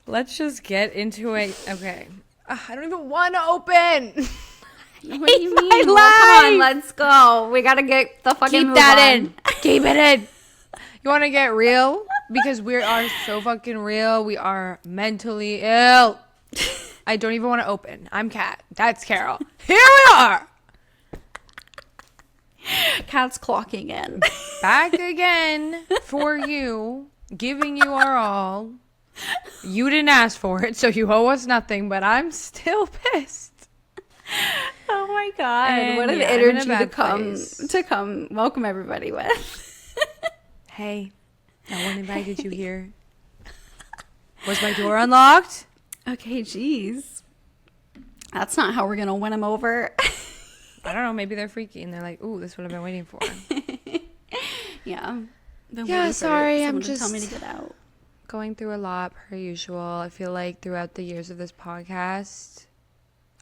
Let's just get into it. Okay. I don't even want to open. What do you mean? Well, come on, let's go. We gotta get the fucking Keep that in. Keep it in. You want to get real? Because we are so fucking real. We are mentally ill. I don't even want to open. I'm Kat. That's Carol. Here we are. Kat's clocking in. Back again for you. Giving you our all. You didn't ask for it, so you owe us nothing, but I'm still pissed. Oh my god. And what an yeah, energy to come welcome everybody with. Hey, no one invited you here. Was my door unlocked? Okay, geez. That's not how we're gonna win them over. I don't know, maybe they're freaky and they're like, ooh, this is what I've been waiting for. Yeah. Sorry, I'm just just tell me to get out. Going through a lot per usual. I feel like throughout the years of this podcast,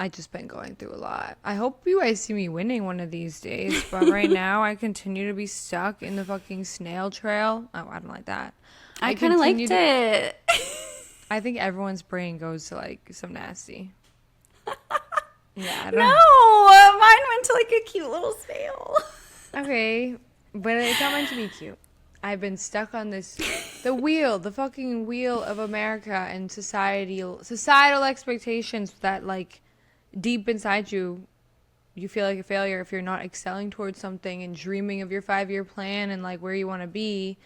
I just been going through a lot. I hope you guys see me winning one of these days, but right now I continue to be stuck in the fucking snail trail. Oh, I don't like that. I kind of liked it. I think everyone's brain goes to like some nasty. Yeah, I don't No, mine went to like a cute little snail. Okay, but it's not meant to be cute. I've been stuck on the fucking wheel of America and societal expectations that like deep inside you feel like a failure if you're not excelling towards something and dreaming of your 5-year plan and like where you want to be,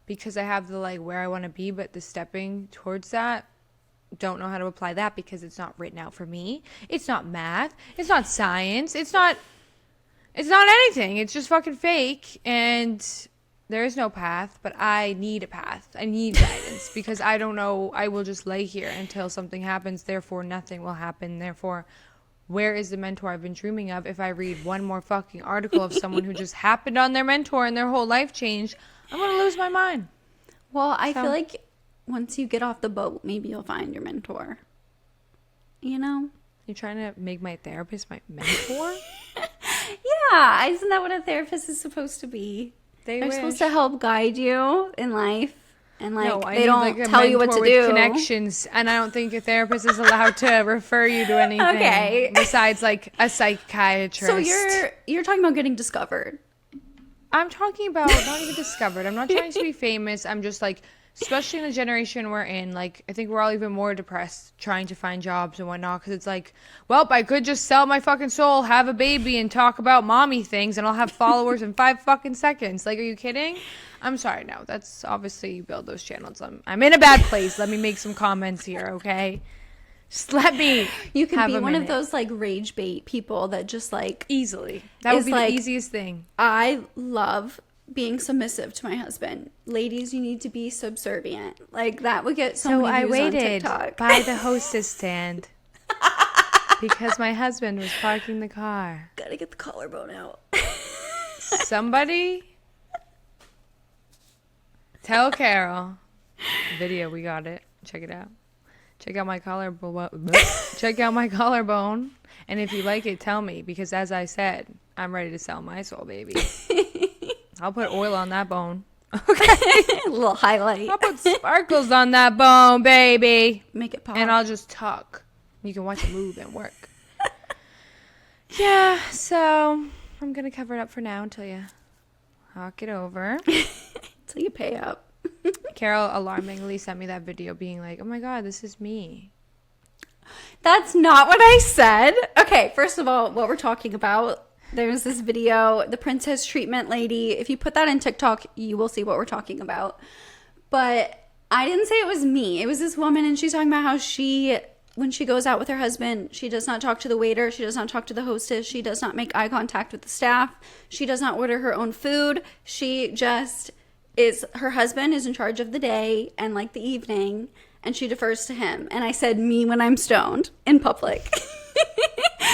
because I have the like where I want to be, but the stepping towards that, don't know how to apply that because it's not written out for me. It's not math. It's not science. It's not anything. It's just fucking fake, and there is no path, but I need a path. I need guidance because I don't know. I will just lay here until something happens. Therefore, nothing will happen. Therefore, where is the mentor I've been dreaming of? If I read one more fucking article of someone who just happened on their mentor and their whole life changed, I'm going to lose my mind. Well, I feel like once you get off the boat, maybe you'll find your mentor. You know? You're trying to make my therapist my mentor? Yeah, isn't that what a therapist is supposed to be? They're supposed to help guide you in life, and like no, they don't like tell you what to do. Connections, and I don't think a therapist is allowed to refer you to anything. Okay. Besides like a psychiatrist. So you're talking about getting discovered. I'm talking about not even discovered. I'm not trying to be famous. I'm just like, especially in the generation we're in, like, I think we're all even more depressed trying to find jobs and whatnot, because it's like, well, I could just sell my fucking soul, have a baby, and talk about mommy things, and I'll have followers in 5 fucking seconds. Like, are you kidding? I'm sorry, no. That's obviously you build those channels. I'm in a bad place. Let me make some comments here, okay? Just let me You could be one of those, like, rage bait people that just, like... Easily. That would be like, the easiest thing. I love being submissive to my husband. Ladies, you need to be subservient. Like, that would get so many views on TikTok. I waited by the hostess stand because my husband was parking the car. Gotta get the collarbone out. Somebody tell Carol. Video, we got it. Check it out. Check out my collarbone. Check out my collarbone. And if you like it, tell me. Because as I said, I'm ready to sell my soul, baby. I'll put oil on that bone. Okay. A little highlight. I'll put sparkles on that bone, baby. Make it pop. And I'll just talk. You can watch it move and work. Yeah, so I'm going to cover it up for now until you hawk it over. Until you pay up. Carol alarmingly sent me that video being like, oh my God, this is me. That's not what I said. Okay, first of all, what we're talking about, there's this video, the princess treatment lady. If you put that in TikTok, you will see what we're talking about. But I didn't say it was me. It was this woman, and she's talking about how when she goes out with her husband, she does not talk to the waiter. She does not talk to the hostess. She does not make eye contact with the staff. She does not order her own food. She just her husband is in charge of the day and like the evening, and she defers to him. And I said me when I'm stoned in public.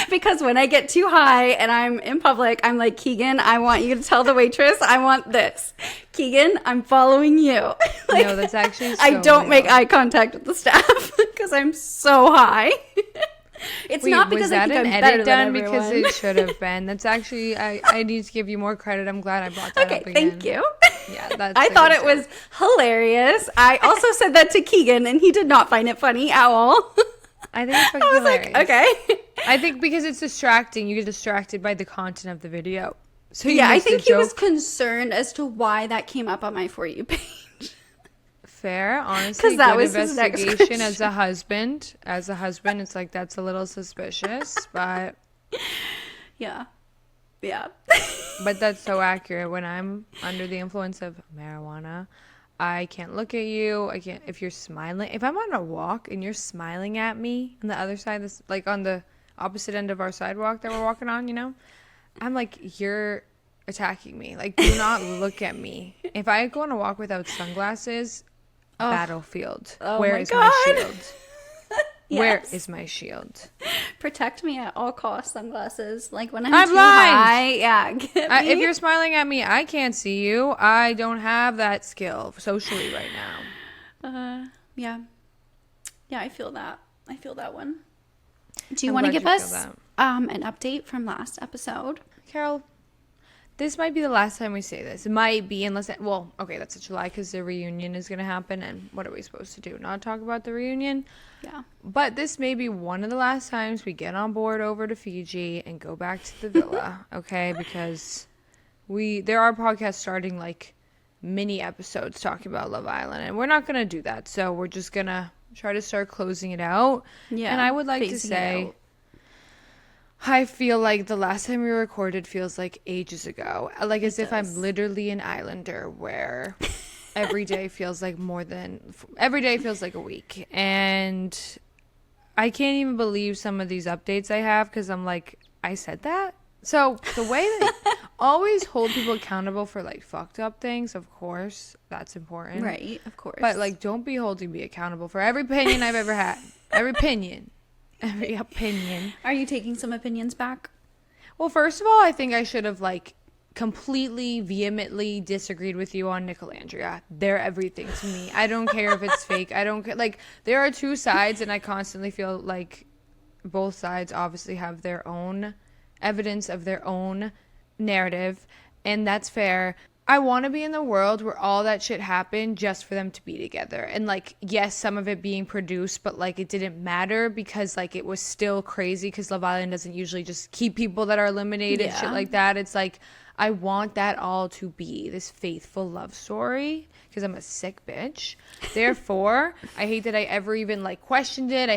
Because when I get too high and I'm in public, I'm like, Keegan, I want you to tell the waitress I want this. Keegan, I'm following you. Like, no, that's actually so I don't real. make eye contact with the staff because I'm so high. It's Wait, not was because I that think an I'm better edit than done? Because everyone. it should have been. That's actually, I need to give you more credit. I'm glad I brought that Okay, up again. thank you. Yeah, that's I a thought good it was joke. hilarious. I also said that to Keegan, and he did not find it funny at all. I think it's fucking I was like, hilarious. okay. I think because it's distracting, you get distracted by the content of the video. So you Yeah, I miss the think he was joke. concerned as to why that came up on my For You page. Fair, honestly, 'Cause that good was his next investigation as question. a husband. As a husband, it's like that's a little suspicious, but Yeah. Yeah. that's so accurate. When I'm under the influence of marijuana, I can't look at you. I can't if you're smiling. If I'm on a walk and you're smiling at me on the other side, this like on the opposite end of our sidewalk that we're walking on, I'm like, you're attacking me. Like, do not look at me. If I go on a walk without sunglasses, Oh. battlefield. Oh Where my is God. my shield? Where Yes. is my shield? Protect me at all costs, sunglasses. Like when I'm I'm too blind. high. Yeah. Get me. If you're smiling at me, I can't see you. I don't have that skill socially right now. Yeah. Yeah, I feel that. I feel that one. Do you I'm want to glad give you feel us that. an update from last episode? Carol, this might be the last time we say this. It might be, unless well, okay, that's a July because the reunion is going to happen, and what are we supposed to do? Not talk about the reunion? Yeah. But this may be one of the last times we get on board over to Fiji and go back to the villa, okay? Because there are podcasts starting like mini episodes talking about Love Island, and we're not going to do that. So we're just going to try to start closing it out. Yeah. And I would like to phasing it say, out. I feel like the last time we recorded feels like ages ago. Like as if does. I'm literally an islander where every day feels like a week. And I can't even believe some of these updates I have because I'm like, I said that? So the way that always hold people accountable for like fucked up things, of course, that's important. Right, of course. But like, don't be holding me accountable for every opinion I've ever had. Every opinion. Are you taking some opinions back? Well, first of all, I think I should have like completely vehemently disagreed with you on Nicolandria. They're everything to me. I don't care if it's fake. I don't care. Like, there are two sides, and I constantly feel like both sides obviously have their own evidence of their own narrative, and that's fair. I want to be in the world where all that shit happened just for them to be together. And, like, yes, some of it being produced, but, like, it didn't matter because, like, it was still crazy because Love Island doesn't usually just keep people that are eliminated, shit like that. It's like, I want that all to be this faithful love story because I'm a sick bitch. Therefore, I hate that I ever even, like, questioned it.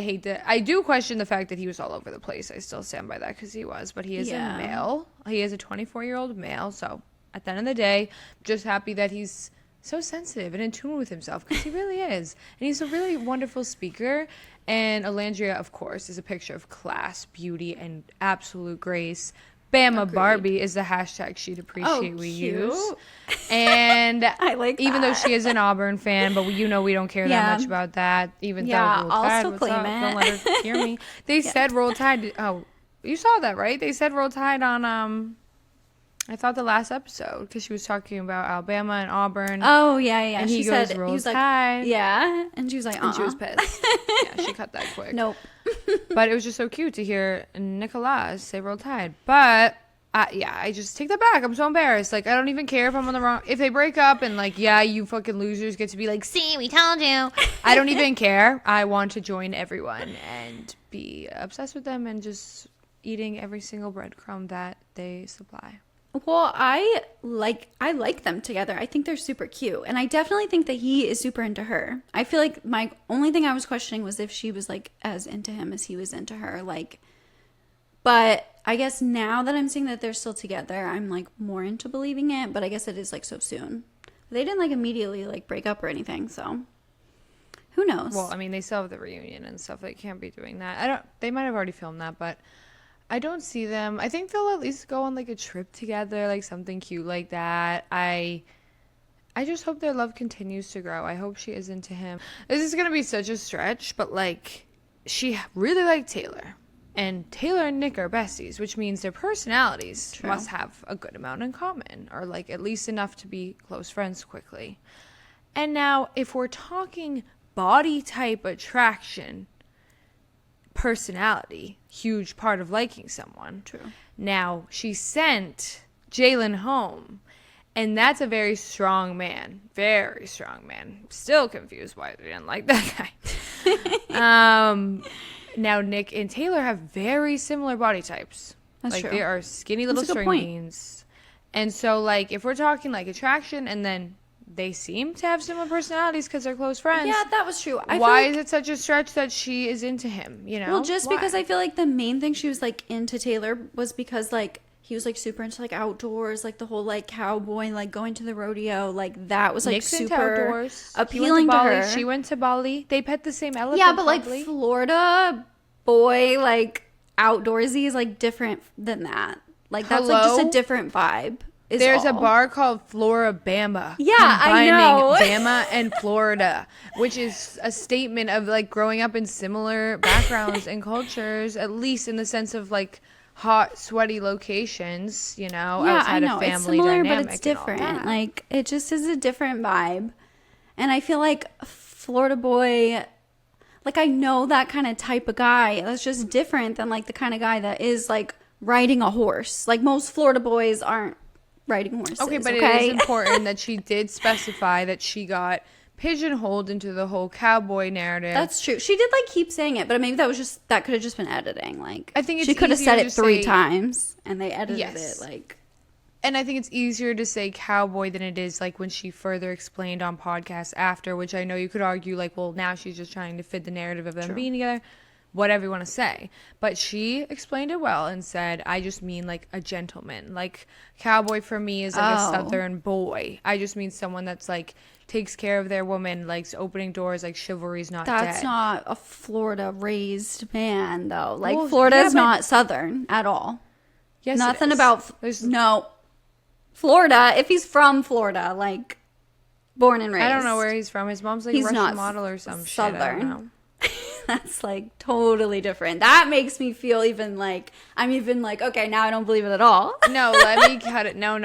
I do question the fact that he was all over the place. I still stand by that because he was. But he is a male. He is a 24-year-old male, so at the end of the day, I'm just happy that he's so sensitive and in tune with himself because he really is. And he's a really wonderful speaker. And Alandria, of course, is a picture of class, beauty, and absolute grace. Bama Agreed. Barbie is the hashtag she'd appreciate we cute. use. And I like even though that. she is an Auburn fan, but we don't care that much about that. Even though Roll I'll Tide, still what's claim up? it. Don't let her hear me. They said Roll Tide. Oh, you saw that, right? They said Roll Tide on I thought the last episode because she was talking about Alabama and Auburn. Oh yeah. And she he goes, said "Roll he was like, Tide." yeah, and she was like, And she was pissed. Yeah, she cut that quick. Nope. But it was just so cute to hear Nicolas say Roll Tide. But I just take that back. I'm so embarrassed. Like, I don't even care if I'm on the wrong. If they break up and like, yeah, you fucking losers get to be like, see, we told you. I don't even care. I want to join everyone and be obsessed with them and just eating every single breadcrumb that they supply. Well, I like them together. I think they're super cute. And I definitely think that he is super into her. I feel like my only thing I was questioning was if she was like as into him as he was into her. Like, but I guess now that I'm seeing that they're still together, I'm like more into believing it. But I guess it is like so soon. They didn't like immediately like break up or anything. So who knows? Well, I mean, they still have the reunion and stuff. They can't be doing that. They might have already filmed that, but I don't see them. I think they'll at least go on like a trip together, like something cute like that. I just hope their love continues to grow. I hope she is into him. This is gonna be such a stretch, but like she really liked Taylor. And Taylor and Nick are besties, which means their personalities must have a good amount in common, or like at least enough to be close friends quickly. And now if we're talking body type attraction, personality, huge part of liking someone. True. Now, she sent Jalen home, and that's a very strong man. Very strong man. Still confused why they didn't like that guy. Now, Nick and Taylor have very similar body types. That's like, true. they are skinny little That's a good string point. beans. And so, like, if we're talking, like, attraction, and then they seem to have similar personalities because they're close friends. Yeah, that was true. Why is it such a stretch that she is into him, you know? Well, just Why? because I feel like the main thing she was like into Taylor was because like he was like super into like outdoors, like the whole like cowboy, like going to the rodeo, like that was like Nick's into super outdoors. appealing to Bali. her. She went to Bali. They pet the same elephant. Yeah, but like probably. Florida boy, like outdoorsy is like different than that. Like that's like just Hello? a different vibe. There's a all. bar called Floribama. Yeah, I know. Bama and Florida, which is a statement of like growing up in similar backgrounds and cultures, at least in the sense of like hot, sweaty locations, you know, Yeah, outside I know. of It's family similar, dynamic. but it's and all different. that. Like it just is a different vibe. And I feel like Florida boy, like I know that kind of type of guy. That's just different than like the kind of guy that is like riding a horse. Like most Florida boys aren't riding horses. Okay, but it is important that she did specify that she got pigeonholed into the whole cowboy narrative. That's true. She did like keep saying it, but maybe that could have just been editing. Like I think it's she could have easier said to it 3 say- times and they edited Yes. it like And I think it's easier to say cowboy than it is like when she further explained on podcasts after, which I know you could argue like, well, now she's just trying to fit the narrative of them True. being together, whatever you want to say. But she explained it well and said, I just mean like a gentleman. Like cowboy for me is like a Oh. southern boy. I just mean someone that's like takes care of their woman, likes opening doors, like chivalry's not that's dead. not a Florida raised man though. Like Well, Florida yeah, is but- not southern at all. Yes, it Nothing is. about There's- no Florida. If he's from Florida, like born and raised, I don't know where he's from. His mom's like He's a Russian not model or some shit. I Southern. don't know. That's like totally different. That makes me feel even like I'm even like okay, now I don't believe it at all. No, let me cut it. No.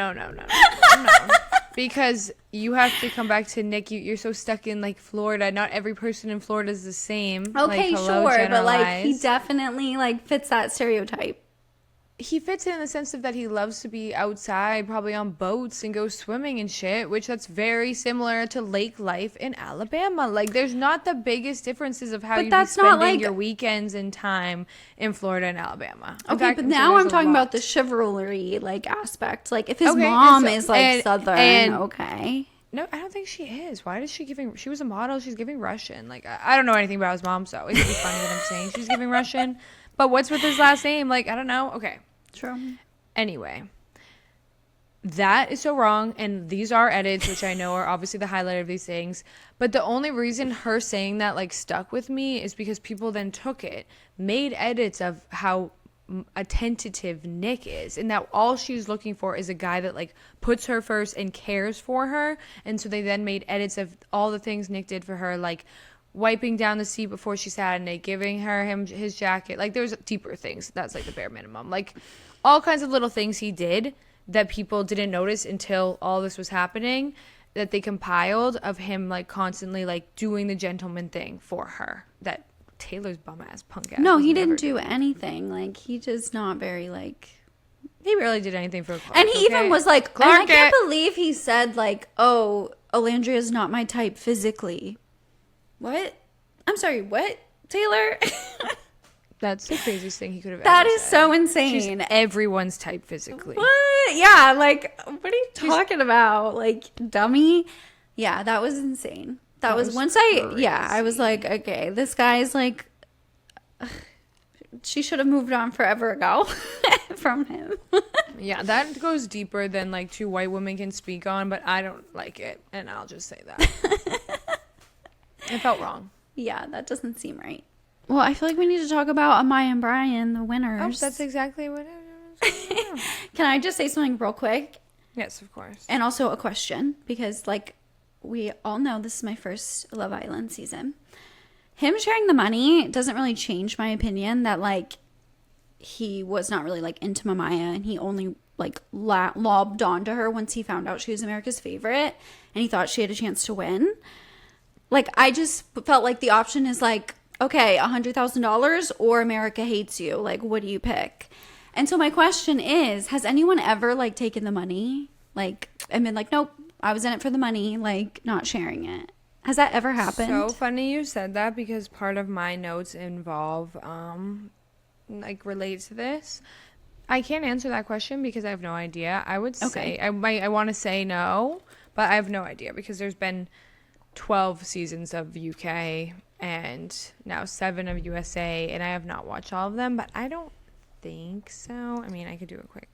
Because you have to come back to Nick. You're so stuck in like Florida. Not every person in Florida is the same. Okay, like, hello, sure, but like he generalize. definitely like fits that stereotype. He fits in the sense of that he loves to be outside, probably on boats and go swimming and shit, which that's very similar to lake life in Alabama. Like, there's not the biggest differences of how But you be that's not, spending like- your weekends and time in Florida and Alabama. In Okay, fact, but I'm sure now there's I'm a talking about lot. the chivalry like aspect. Like if his Okay, mom and so- is like and- southern, and- okay. No, I don't think she is. Why is she giving? She was a model. She's giving Russian. Like, I don't know anything about his mom, so it could be funny that I'm saying she's giving Russian. But what's with his last name? Like, I don't know. Okay. True. Anyway, that is so wrong, and these are edits, which I know are obviously the highlight of these things. But the only reason her saying that like stuck with me is because people then took it, made edits of how attentive Nick is, and that all she's looking for is a guy that like puts her first and cares for her. And so they then made edits of all the things Nick did for her, like wiping down the seat before she sat in it, giving his jacket. Like there's deeper things. That's like the bare minimum. Like all kinds of little things he did that people didn't notice until all this was happening, that they compiled of him like constantly like doing the gentleman thing for her that Taylor's bum ass punk ass. No, was he never didn't do doing. anything. Like he just not very like. He really did anything for Clark. And he okay? even was like, Clark and I can't it. believe he said like, "Oh, Alandria's not my type physically." What? I'm sorry. What, Taylor? That's the craziest thing he could have That ever is said. so She's insane. everyone's type physically. What? Yeah, like what are you talking about? Like dummy? Yeah, that was insane. That was was once I was like, okay, this guy's like she should have moved on forever ago from him. Yeah, that goes deeper than like two white women can speak on, but I don't like it, and I'll just say that. It felt wrong. Yeah, that doesn't seem right. Well, I feel like we need to talk about Amaya and Brian, the Oh, winners. that's exactly what it was. Can I just say something real quick? Yes, of course. And also a question, because like we all know this is my first Love Island season. Him sharing the money doesn't really change my opinion that like he was not really like into Mamaya, and he only like lobbed onto her once he found out she was America's favorite and he thought she had a chance to win. Like I just felt like the option is like okay, $100,000 or America Hates You. Like, what do you pick? And so my question is, has anyone ever like taken the money, like, and been like, nope, I was in it for the money, like, not sharing it? Has that ever happened? So funny you said that because part of my notes involve like relate to this. I can't answer that question because I have no idea. I would say I want to say no, but I have no idea because there's been 12 seasons of UK and now 7 of USA, and I have not watched all of them, but I don't think so. I mean, I could do a quick.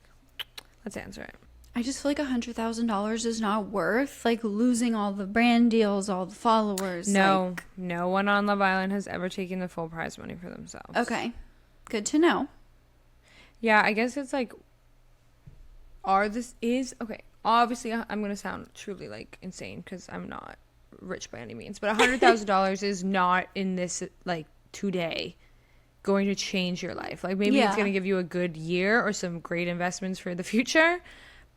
Let's answer it. I just feel like $100,000 is not worth like losing all the brand deals, all the followers. No, like... no one on Love Island has ever taken the full prize money for themselves. Okay, good to know. Yeah, I guess it's like, okay, obviously I'm going to sound truly like insane because I'm not rich by any means, but $100,000 is not in this like today going to change your life. Like maybe it's going to give you a good year or some great investments for the future,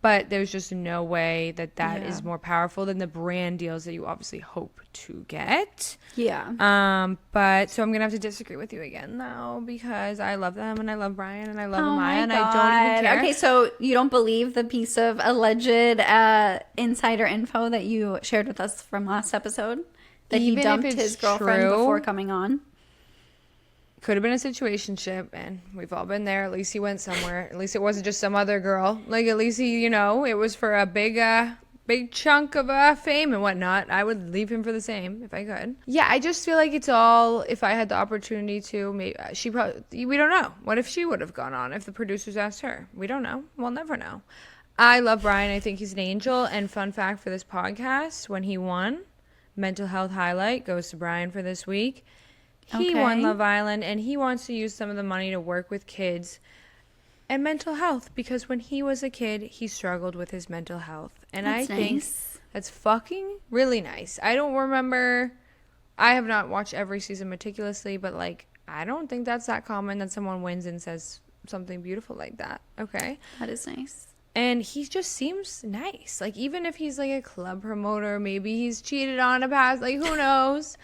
but there's just no way that is more powerful than the brand deals that you obviously hope to get. Yeah. But so I'm gonna have to disagree with you again though, because I love them and I love Brian and I love Amaya and I don't even care. Okay, so you don't believe the piece of alleged insider info that you shared with us from last episode? That Even he dumped his girlfriend before coming on? Could have been a situationship, and we've all been there. At least he went somewhere. At least it wasn't just some other girl. Like, at least he, it was for a big chunk of fame and whatnot. I would leave him for the same if I could. Yeah, I just feel like it's all, if I had the opportunity to, maybe we don't know. What if she would have gone on if the producers asked her? We don't know. We'll never know. I love Brian. I think he's an angel. And fun fact for this podcast, when he won, mental health highlight goes to Brian for this week. He won Love Island, and he wants to use some of the money to work with kids and mental health, because when he was a kid, he struggled with his mental health. And I think that's fucking really nice. I don't remember, I have not watched every season meticulously, but like, I don't think that's that common that someone wins and says something beautiful like that. Okay. That is nice. And he just seems nice. Like, even if he's like a club promoter, maybe he's cheated on a past, like, who knows?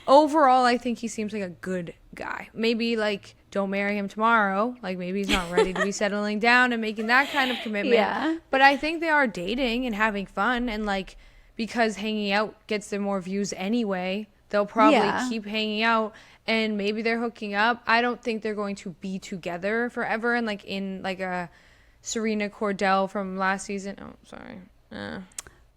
Overall, I think he seems like a good guy. Maybe, like, don't marry him tomorrow. Like, maybe he's not ready to be settling down and making that kind of commitment. Yeah. But I think they are dating and having fun. And, like, because hanging out gets them more views anyway, they'll probably keep hanging out. And maybe they're hooking up. I don't think they're going to be together forever. And, like, in, like, a Serena Cordell from last season. Oh, sorry.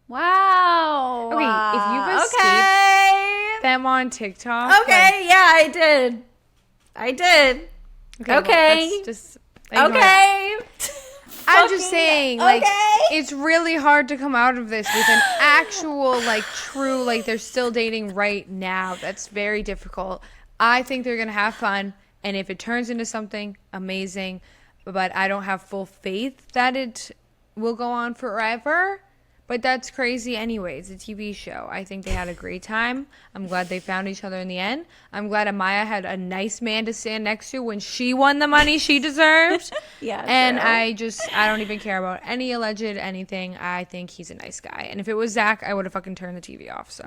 Wow. Okay, if you've escaped them on TikTok. Okay, yeah, I did. Okay. Well, that's just okay. I'm just saying, like, it's really hard to come out of this with an actual, like, true, like, they're still dating right now. That's very difficult. I think they're going to have fun, and if it turns into something, amazing. But I don't have full faith that it will go on forever. But that's crazy anyway. It's a TV show. I think they had a great time. I'm glad they found each other in the end. I'm glad Amaya had a nice man to stand next to when she won the money she deserved. Yeah. And true. I don't even care about any alleged anything. I think he's a nice guy. And if it was Zach, I would have fucking turned the TV off. So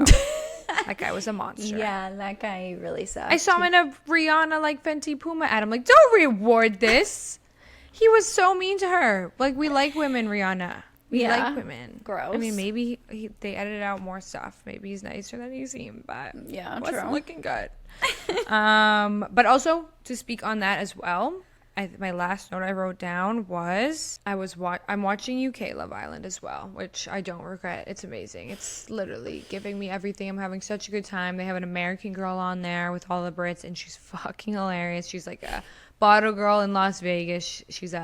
that guy was a monster. Yeah, that guy really sucked. I saw him in a Rihanna, like, Fenty Puma ad. I'm like, don't reward this. He was so mean to her. Like, we like women, Rihanna. We like women. Gross. I mean, maybe they edited out more stuff. Maybe he's nicer than he seemed, but it wasn't looking good. But also, to speak on that as well, my last note I wrote down was I'm watching UK Love Island as well, which I don't regret. It's amazing. It's literally giving me everything. I'm having such a good time. They have an American girl on there with all the Brits, and she's fucking hilarious. She's like a bottle girl in Las Vegas. She's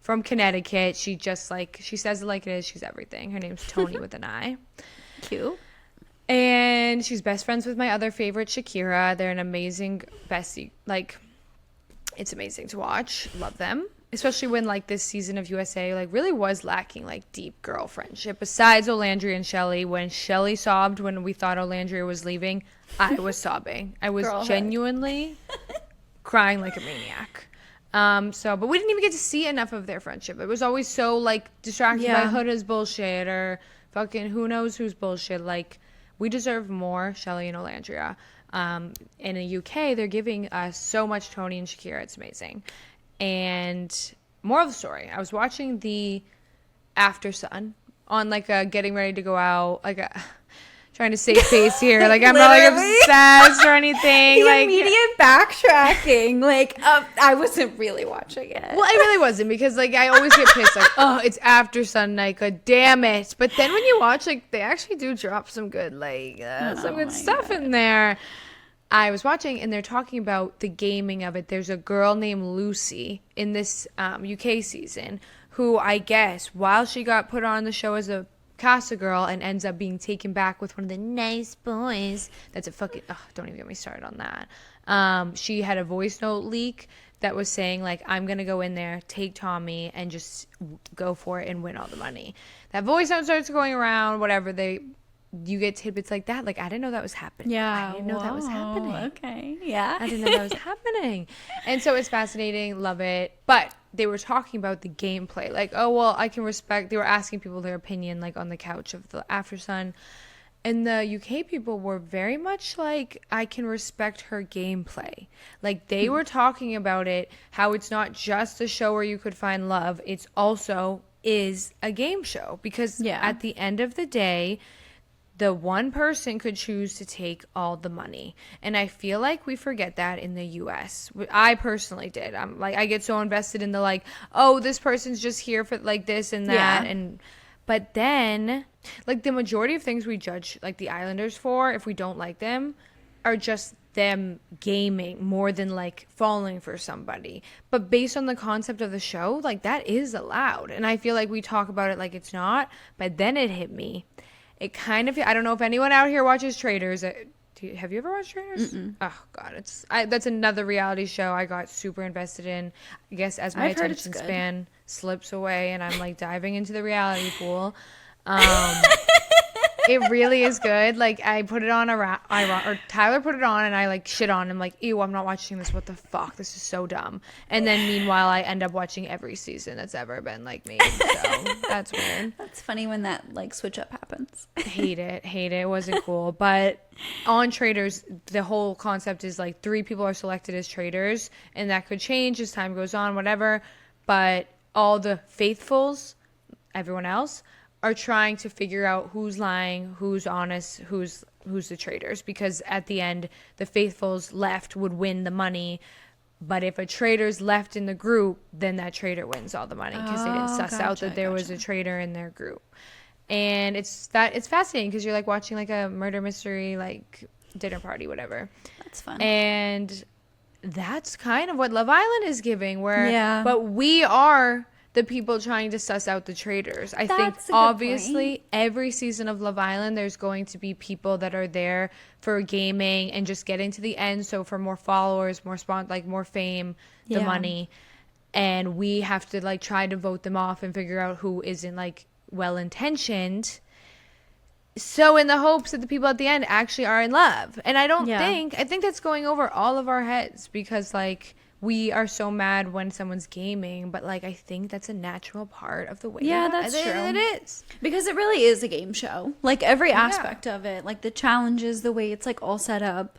from Connecticut. She says it like it is. She's everything. Her name's Tony with an I. Cute. And she's best friends with my other favorite, Shakira. They're an amazing bestie. Like, it's amazing to watch. Love them. Especially when, like, this season of USA, like, really was lacking, like, deep girl friendship. Besides Olandria and Shelley. When Shelley sobbed when we thought Olandria was leaving, I was sobbing. I was genuinely crying like a maniac. But we didn't even get to see enough of their friendship. It was always so, like, distracted by Huda's bullshit or fucking who knows who's bullshit. Like, we deserve more Shelley and Olandria. In the UK, they're giving us so much Tony and Shakira. It's amazing. And more of the story, I was watching the After Sun on like a getting ready to go out, like a trying to save face here. Like I'm not like obsessed or anything. The like immediate backtracking. Like I wasn't really watching it. Well, I really wasn't because like I always get pissed. Like, oh, it's After Sun night. God damn it! But then when you watch, like they actually do drop some good some good stuff in there. I was watching and they're talking about the gaming of it. There's a girl named Lucy in this UK season who I guess while she got put on the show as a Casa girl and ends up being taken back with one of the nice boys. That's a fucking don't even get me started on that. She had a voice note leak that was saying like, I'm gonna go in there, take Tommy, and just go for it and win all the money. That voice note starts going around. Whatever you get tidbits like that. Like I didn't know that was happening. Yeah, I didn't know that was happening. Okay, yeah, I didn't know that was happening. And so it's fascinating. Love it. But they were talking about the gameplay. Like, oh, well, I can respect. They were asking people their opinion, like, on the couch of the After Sun. And the UK people were very much like, I can respect her gameplay. Like, they were talking about it, how it's not just a show where you could find love. It's also is a game show. Because at the end of the day, the one person could choose to take all the money. And I feel like we forget that in the US. I personally did. I'm like, I get so invested in the like, oh, this person's just here for like this and that. But then like the majority of things we judge like the Islanders for, if we don't like them, are just them gaming more than like falling for somebody. But based on the concept of the show, like that is allowed. And I feel like we talk about it like it's not, but then it hit me. It kind of, I don't know if anyone out here watches Traders. Have you ever watched Traders? Mm-mm. Oh God, that's another reality show I got super invested in. I guess as my attention span slips away and I'm like diving into the reality pool. It really is good. Like I put it on or Tyler put it on and I like shit on him like, ew, I'm not watching this. What the fuck? This is so dumb. And then meanwhile I end up watching every season that's ever been like made. So that's weird. That's funny when that like switch up happens. Hate it. It wasn't cool. But on Traders, the whole concept is like 3 people are selected as traders and that could change as time goes on, whatever. But all the faithfuls, everyone else, are trying to figure out who's lying, who's honest, who's the traitors. Because at the end, the faithfuls left would win the money. But if a traitor's left in the group, then that traitor wins all the money because they didn't suss out that there was a traitor in their group. And it's fascinating because you're like watching like a murder mystery, like dinner party, whatever. That's fun. And that's kind of what Love Island is giving. But we are the people trying to suss out the traitors. I think obviously every season of Love Island there's going to be people that are there for gaming and just getting to the end, so for more followers, more more fame, the money, and we have to like try to vote them off and figure out who isn't like well intentioned, so in the hopes that the people at the end actually are in love. And I think that's going over all of our heads because like we are so mad when someone's gaming, but like I think that's a natural part of the way. Yeah, that's true. It is. Because it really is a game show. Like every aspect of it, like the challenges, the way it's like all set up,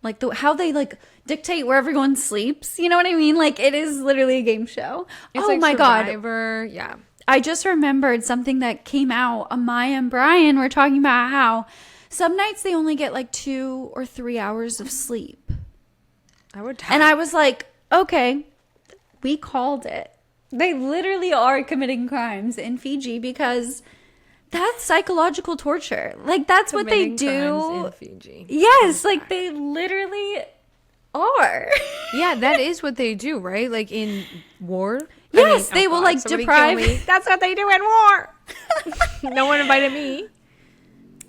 like how they like dictate where everyone sleeps. You know what I mean? Like it is literally a game show. It's oh like my Survivor. God. Yeah. I just remembered something that came out. Amaya and Brian were talking about how some nights they only get like 2 or 3 hours of sleep. I would die. And I was like, okay, we called it. They literally are committing crimes in Fiji because that's psychological torture. Like that's what they do in Fiji. Yes, like they literally are. Yeah, that is what they do, right? Like in war. Yes, they will like deprive. That's what they do in war. No one invited me.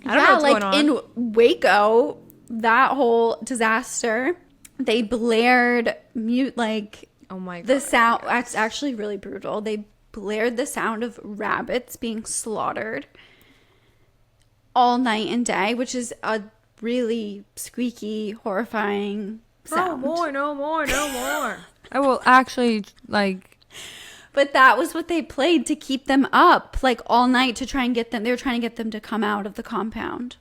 I don't know what's going on. In Waco, that whole disaster, they blared mute like oh my God, the sound. It's actually really brutal. They blared the sound of rabbits being slaughtered all night and day, which is a really squeaky, horrifying sound. No more. I will actually like. But that was what they played to keep them up like all night to try and get them. They were trying to get them to come out of the compound.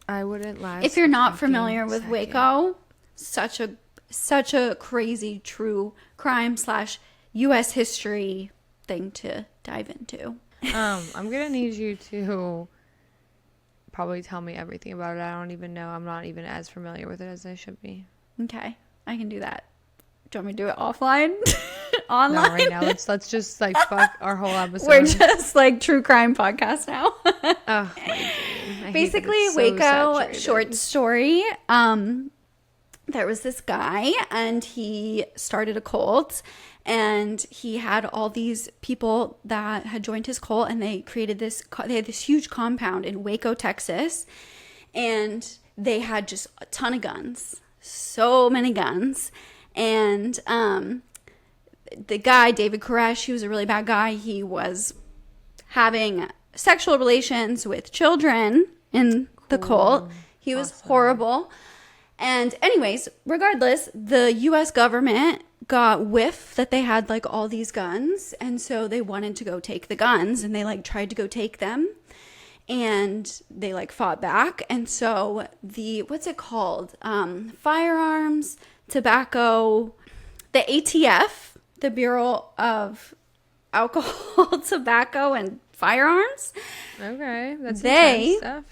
I wouldn't last. If you're not a familiar fucking with second. Waco, such a crazy true crime / U.S. history thing to dive into. I'm gonna need you to probably tell me everything about it. I don't even know. I'm not even as familiar with it as I should be. Okay, I can do that. Do you want me to do it offline? Online? No, right now. Let's just like fuck our whole episode. We're just like true crime podcast now. Oh, my dream. I hate that Basically, it's so Waco saturated. short story. There was this guy and he started a cult, and he had all these people that had joined his cult, and they created they had this huge compound in Waco, Texas, and they had just a ton of guns, so many guns. And the guy, David Koresh, he was a really bad guy. He was having sexual relations with children in the cult. He was horrible. And anyways, regardless, the U.S. government got whiff that they had like all these guns. And so they wanted to go take the guns, and they like tried to go take them. And they like fought back. And so what's it called? Firearms, tobacco, the ATF, the Bureau of Alcohol, Tobacco, and Firearms. Okay, that's They- intense stuff.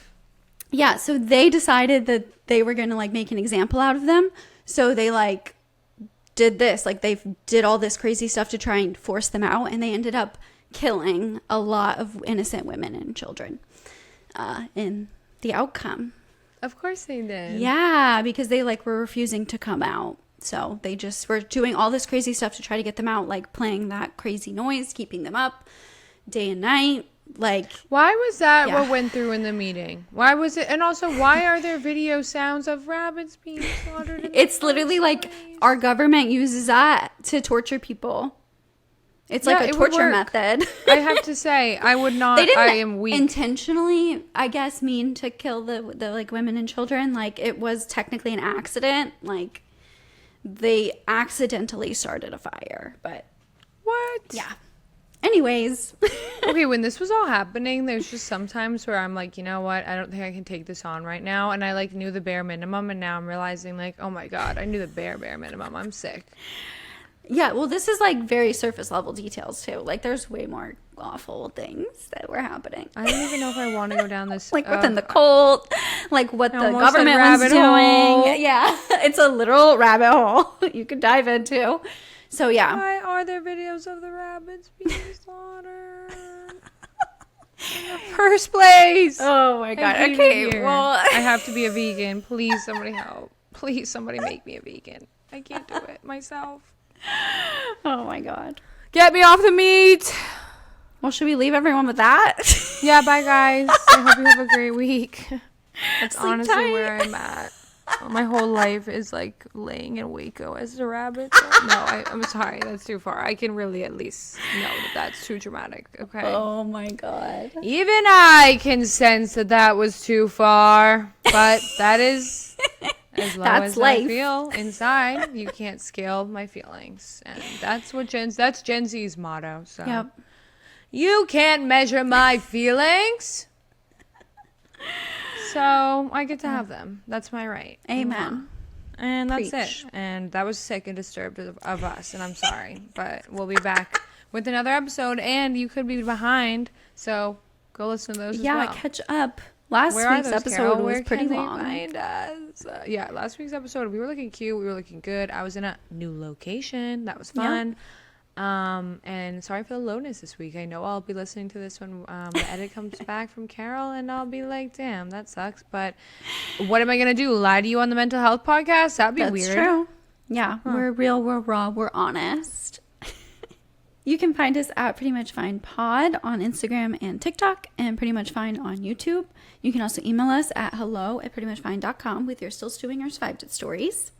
Yeah, so they decided that they were going to like make an example out of them. So they like did this, like they did all this crazy stuff to try and force them out, and they ended up killing a lot of innocent women and children in the outcome. Of course they did. Yeah, because they like were refusing to come out. So they just were doing all this crazy stuff to try to get them out, like playing that crazy noise, keeping them up day and night. Like, Why was that Yeah. what went through in the meeting? Why was it? And also, why are there video sounds of rabbits being slaughtered? In it's the literally first like place? our government uses that to torture people. It's like Yeah, a it would torture work. method. I have to say, I would not. They didn't I am weak. intentionally, I guess, mean to kill the like women and children. Like, it was technically an accident. Like, they accidentally started a fire. But What? yeah. Anyways. Okay, when this was all happening, there's just sometimes where I'm like, you know what? I don't think I can take this on right now. And I like knew the bare minimum, and now I'm realizing like, oh my god, I knew the bare minimum. I'm sick. Yeah, well, this is like very surface level details too. Like, there's way more awful things that were happening. I don't even know if I want to go down this. Like within the cult, like what the Almost a government was rabbit doing. hole. Yeah, it's a literal rabbit hole you could dive into. So yeah, Why are there videos of the rabbits being slaughtered in the first place? oh my god. I hate it Okay, here. well, I have to be a vegan. Please, somebody help. Please, somebody make me a vegan. I can't do it myself. oh my god. Get me off the meat. Well, should we leave everyone with that? Yeah, bye guys. I hope you have a great week. That's Sleep honestly tight. where I'm at. My whole life is like laying in Waco as a rabbit. So, no, I'm sorry. That's too far. I can really at least know that that's too dramatic. Okay. Oh my god. Even I can sense that that was too far. But that is as low That's as life. I feel inside. You can't scale my feelings. And that's what that's Gen Z's motto. So Yep. you can't measure my feelings. So I get to have them. That's my right. Amen. And that's Preach. it. And that was sick and disturbed of us. And I'm sorry. But we'll be back with another episode. And you could be behind. So go listen to those as Yeah, well. catch up. Last Where are week's those, episode Carol? was Where pretty can they long. find us? Yeah, last week's episode, we were looking cute. We were looking good. I was in a new location. That was fun. And sorry for the lowness this week. I know I'll be listening to this when the edit comes back from Carol, and I'll be like, damn, that sucks. But what am I going to do? Lie to you on the mental health podcast? That'd be That's weird. true. Yeah, we're real, we're raw, we're honest. You can find us at Pretty Much Fine Pod on Instagram and TikTok, and Pretty Much Fine on YouTube. You can also email us at hello@prettymuchfine.com with your still stewing or survived it stories.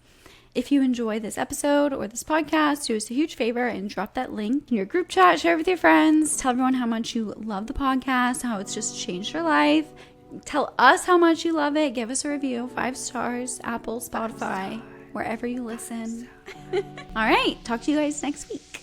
If you enjoy this episode or this podcast, do us a huge favor and drop that link in your group chat, share it with your friends, tell everyone how much you love the podcast, how it's just changed your life. Tell us how much you love it. Give us a review, 5 stars, Apple, Spotify, wherever you listen. All right, talk to you guys next week.